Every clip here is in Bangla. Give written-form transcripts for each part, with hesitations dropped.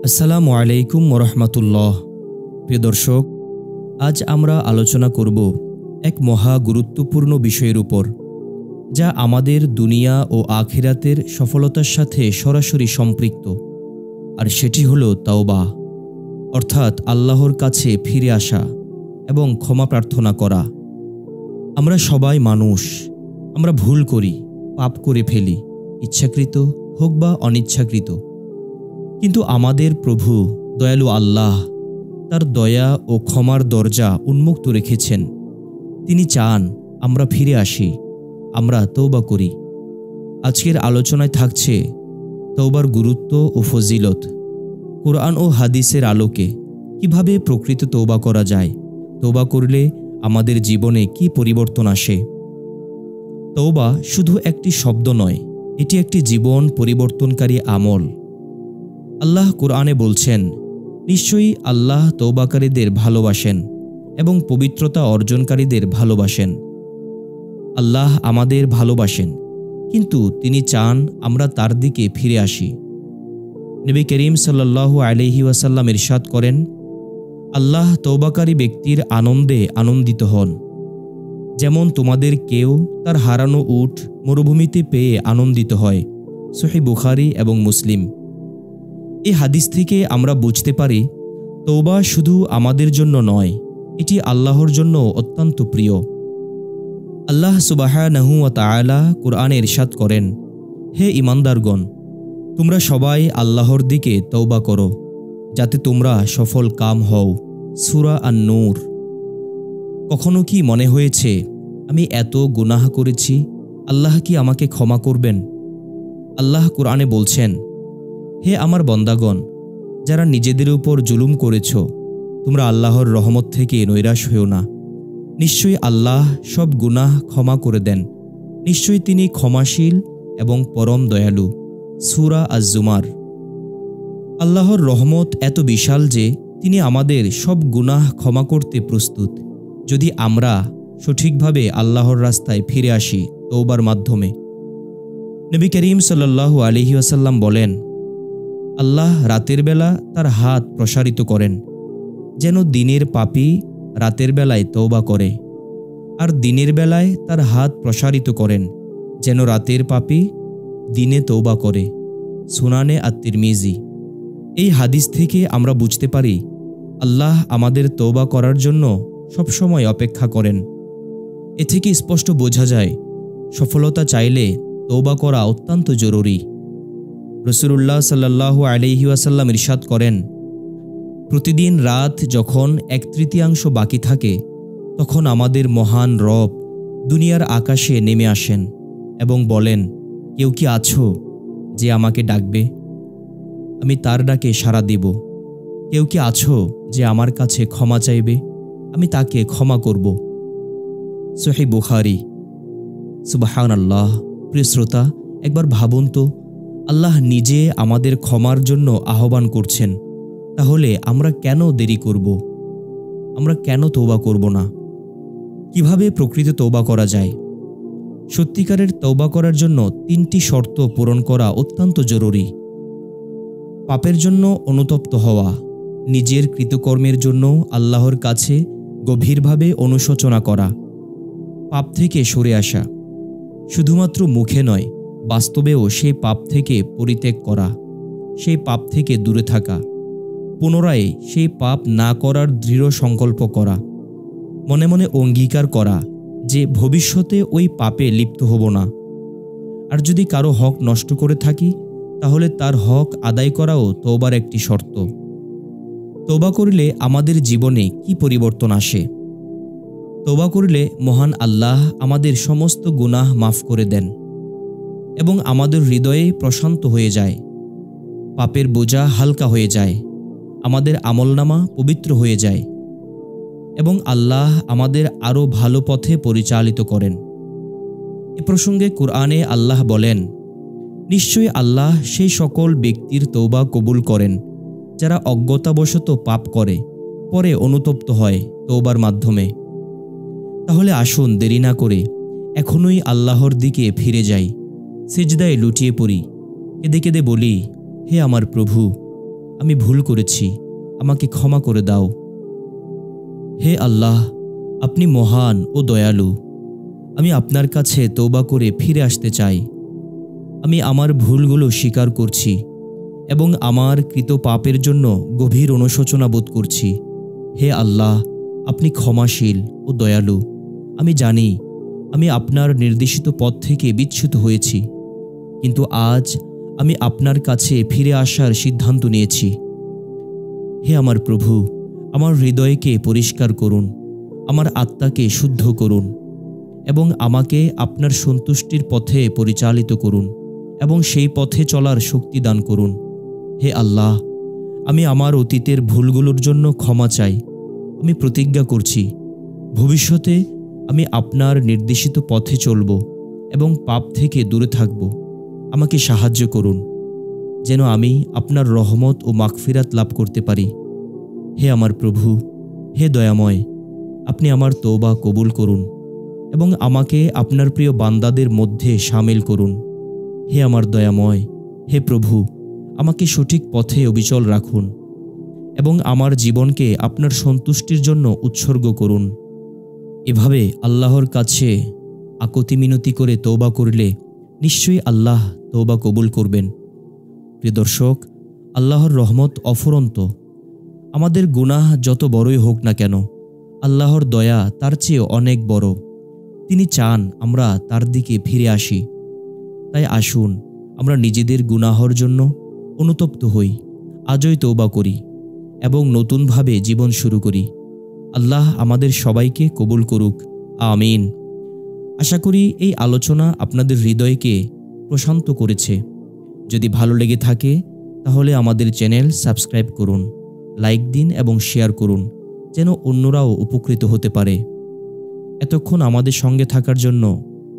আসসালামু আলাইকুম ওরহমতুল্লাহ। প্রিয় দর্শক, আজ আমরা আলোচনা করব এক মহা গুরুত্বপূর্ণ বিষয়ের উপর, যা আমাদের দুনিয়া ও আখিরাতের সফলতার সাথে সরাসরি সম্পৃক্ত। আর সেটি হলো তাওবা, অর্থাৎ আল্লাহর কাছে ফিরে আসা এবং ক্ষমা প্রার্থনা করা। আমরা সবাই মানুষ, আমরা ভুল করি, পাপ করে ফেলি, ইচ্ছাকৃত হোক বা অনিচ্ছাকৃত। কিন্তু আমাদের প্রভু দয়ালু আল্লাহ তার দয়া ও ক্ষমার দরজা উন্মুক্ত রেখেছেন। তিনি চান আমরা ফিরে আসি, আমরা তওবা করি। আজকের আলোচনায় থাকছে তওবার গুরুত্ব ও ফজিলত, কোরআন ও হাদিসের আলোকে কিভাবে প্রকৃত তওবা করা যায়, তওবা করলে আমাদের জীবনে কি পরিবর্তন আসে। তওবা শুধু একটি শব্দ নয়, এটি একটি জীবন পরিবর্তনকারী আমল। আল্লাহ কোরআনে বলছেন, নিশ্চয়ই আল্লাহ তওবাকারীদের ভালোবাসেন এবং পবিত্রতা অর্জনকারীদের ভালোবাসেন। আল্লাহ আমাদের ভালোবাসেন, কিন্তু তিনি চান আমরা তার দিকে ফিরে আসি। নবী করিম সাল্লাল্লাহু আলাইহি ওয়াসাল্লাম ইরশাদ করেন, আল্লাহ তওবাকারী ব্যক্তির আনন্দে আনন্দিত হন, যেমন তোমাদের কেউ তার হারানো উট মরুভূমিতে পেয়ে আনন্দিত হয়। সহিহ বুখারী এবং মুসলিম। এই হাদিস থেকে আমরা বুঝতে পারি, তওবা শুধু আমাদের জন্য নয়, এটি আল্লাহর জন্য অত্যন্ত প্রিয়। আল্লাহ সুবহানাহু ওয়া তাআলা কুরআনে ইরশাদ করেন, হে ঈমানদারগণ, তোমরা সবাই আল্লাহর দিকে তওবা করো, যাতে তোমরা সফল কাম হও। সূরা আন-নূর। কখনো কি মনে হয়েছে, আমি এত গুনাহ করেছি, আল্লাহ কি আমাকে ক্ষমা করবেন? আল্লাহ কুরআনে বলছেন, হে আমার বন্দাগণ, যারা নিজেদের উপর জুলুম করেছ, তোমরা আল্লাহর রহমত থেকে নৈরাশ হয়েও না। নিশ্চয়ই আল্লাহ সব গুনাহ ক্ষমা করে দেন। নিশ্চয়ই তিনি ক্ষমাশীল এবং পরম দয়ালু। সূরা আজ-জুমার। আল্লাহর রহমত এত বিশাল যে তিনি আমাদের সব গুনাহ ক্ষমা করতে প্রস্তুত, যদি আমরা সঠিকভাবে আল্লাহর রাস্তায় ফিরে আসি তওবার মাধ্যমে। নবী করিম সাল্লাল্লাহু আলাইহি ওয়াসাল্লাম বলেন, আল্লাহ রাতের বেলা তার হাত প্রসারিত করেন, যেন দিনের পাপী রাতের বেলায় তওবা করে, আর দিনের বেলায় তার হাত প্রসারিত করেন, যেন রাতের পাপী দিনে তওবা করে। সুনানে আত-তিরমিজি। এই হাদিস থেকে আমরা বুঝতে পারি, আল্লাহ আমাদের তওবা করার জন্য সবসময় অপেক্ষা করেন। এ থেকে স্পষ্ট বোঝা যায়, সফলতা চাইলে তওবা করা অত্যন্ত জরুরি। রাসূলুল্লাহ সাল্লাল্লাহু আলাইহি ওয়াসাল্লাম ইরশাদ করেন, প্রতিদিন রাত যখন 1/3 বাকি থাকে, তখন আমাদের মহান রব দুনিয়ার আকাশে নেমে আসেন এবং বলেন, কেউ কি আছো যে আমাকে ডাকবে? আমি তার ডাকে সাড়া দেব। কেউ কি আছো যে আমার কাছে ক্ষমা চাইবে? আমি তাকে ক্ষমা করব। সহিহ বুখারী। সুবহানাল্লাহ। প্রিয় শ্রোতা, একবার ভাবুন তো, আল্লাহ নিজে আমাদের ক্ষমার জন্য আহ্বান করছেন, তাহলে আমরা কেন দেরি করব? আমরা কেন তওবা করব না? কিভাবে প্রকৃত তওবা করা যায়? সত্যিকারের তওবা করার জন্য 3টি শর্ত পূরণ করা অত্যন্ত জরুরি। পাপের জন্য অনুতপ্ত হওয়া, নিজের কৃতকর্মের জন্য আল্লাহর কাছে গভীরভাবে অনুশোচনা করা, পাপ থেকে সরে আসা, শুধুমাত্র মুখে নয়, বাস্তবেও সেই পাপ থেকে পরিত্যাগ করা, সেই পাপ থেকে দূরে থাকা, পুনরায় সেই পাপ না করার দৃঢ় সংকল্প করা, মনে মনে অঙ্গীকার করা যে ভবিষ্যতে ওই পাপে লিপ্ত হব না। আর যদি কারো হক নষ্ট করে থাকি, তাহলে তার হক আদায় করাও তওবার একটি শর্ত। তওবা করলে আমাদের জীবনে কি পরিবর্তন আসে? তওবা করলে মহান আল্লাহ আমাদের সমস্ত গুনাহ মাফ করে দেন এবং আমাদের হৃদয়ে প্রশান্ত হয়ে যায়। পাপের বোঝা হালকা হয়ে যায়, আমাদের আমলনামা পবিত্র হয়ে যায় এবং আল্লাহ আমাদের আরও ভালো পথে পরিচালিত করেন। এ প্রসঙ্গে কুরআনে আল্লাহ বলেন, নিশ্চয়ই আল্লাহ সেই সকল ব্যক্তির তওবা কবুল করেন যারা অজ্ঞতাবশত পাপ করে, পরে অনুতপ্ত হয় তওবার মাধ্যমে। তাহলে আসুন দেরি না করে এখনই আল্লাহর দিকে ফিরে যাই, সিজদায় লুটিয়ে পড়ি, কেঁদে কেঁদে বলি, হে আমার প্রভু, আমি ভুল করেছি, আমাকে ক্ষমা করে দাও। হে আল্লাহ, আপনি মহান ও দয়ালু। আমি আপনার কাছে তওবা করে ফিরে আসতে চাই। আমি আমার ভুলগুলো স্বীকার করছি এবং আমার কৃত পাপের জন্য গভীর অনুশোচনা বোধ করছি। হে আল্লাহ, আপনি ক্ষমাশীল ও দয়ালু। আমি জানি আমি আপনার নির্দেশিত পথ থেকে বিচ্যুত হয়েছি, কিন্তু আজ আমি আপনার কাছে ফিরে আসার সিদ্ধান্ত নিয়েছি। হে আমার প্রভু, আমার হৃদয়কে পরিষ্কার করুন, আমার আত্মাকে শুদ্ধ করুন এবং আমাকে আপনার সন্তুষ্টির পথে পরিচালিত করুন এবং সেই পথে চলার শক্তি দান করুন। হে আল্লাহ, আমি আমার অতীতের ভুলগুলোর জন্য ক্ষমা চাই। আমি প্রতিজ্ঞা করছি, ভবিষ্যতে আমি আপনার নির্দেশিত পথে চলব এবং পাপ থেকে দূরে থাকব। আমাকে সাহায্য করুন যেন আমি আপনার রহমত ও মাগফিরাত লাভ করতে পারি। হে আমার প্রভু, হে দয়াময়, আপনি আমার তওবা কবুল করুন এবং আমাকে আপনার প্রিয় বান্দাদের মধ্যে শামিল করুন। হে আমার দয়াময়, হে প্রভু, আমাকে সঠিক পথে অবিচল রাখুন এবং আমার জীবনকে আপনার সন্তুষ্টির জন্য উৎসর্গ করুন। এভাবে আল্লাহর কাছে আকুতি মিনতি করে তওবা করলে নিশ্চয়ই আল্লাহ তওবা কবুল করবেন। প্রিয় দর্শক, আল্লাহর রহমত অফুরন্ত। আমাদের গুনাহ যত বড়ই হোক না কেন, আল্লাহর দয়া তার চেয়ে অনেক বড়। তিনি চান আমরা তার দিকে ফিরে আসি। তাই আসুন আমরা নিজেদের গুনাহর জন্য অনুতপ্ত হই, আজই তওবা করি এবং নতুনভাবে জীবন শুরু করি। আল্লাহ আমাদের সবাইকে কবুল করুক, আমিন। আশা করি এই আলোচনা আপনাদের হৃদয়কে প্রশান্ত করেছে। যদি ভালো লেগে থাকে তাহলে আমাদের চ্যানেল সাবস্ক্রাইব করুন, লাইক দিন এবং শেয়ার করুন যেন অন্যরাও উপকৃত হতে পারে। এতক্ষণ আমাদের সঙ্গে থাকার জন্য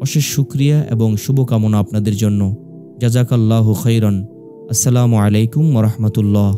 অশেষ শুকরিয়া এবং শুভকামনা আপনাদের জন্য। জাযাকাল্লাহু খাইরান। আসসালামু আলাইকুম ওয়া রাহমাতুল্লাহ।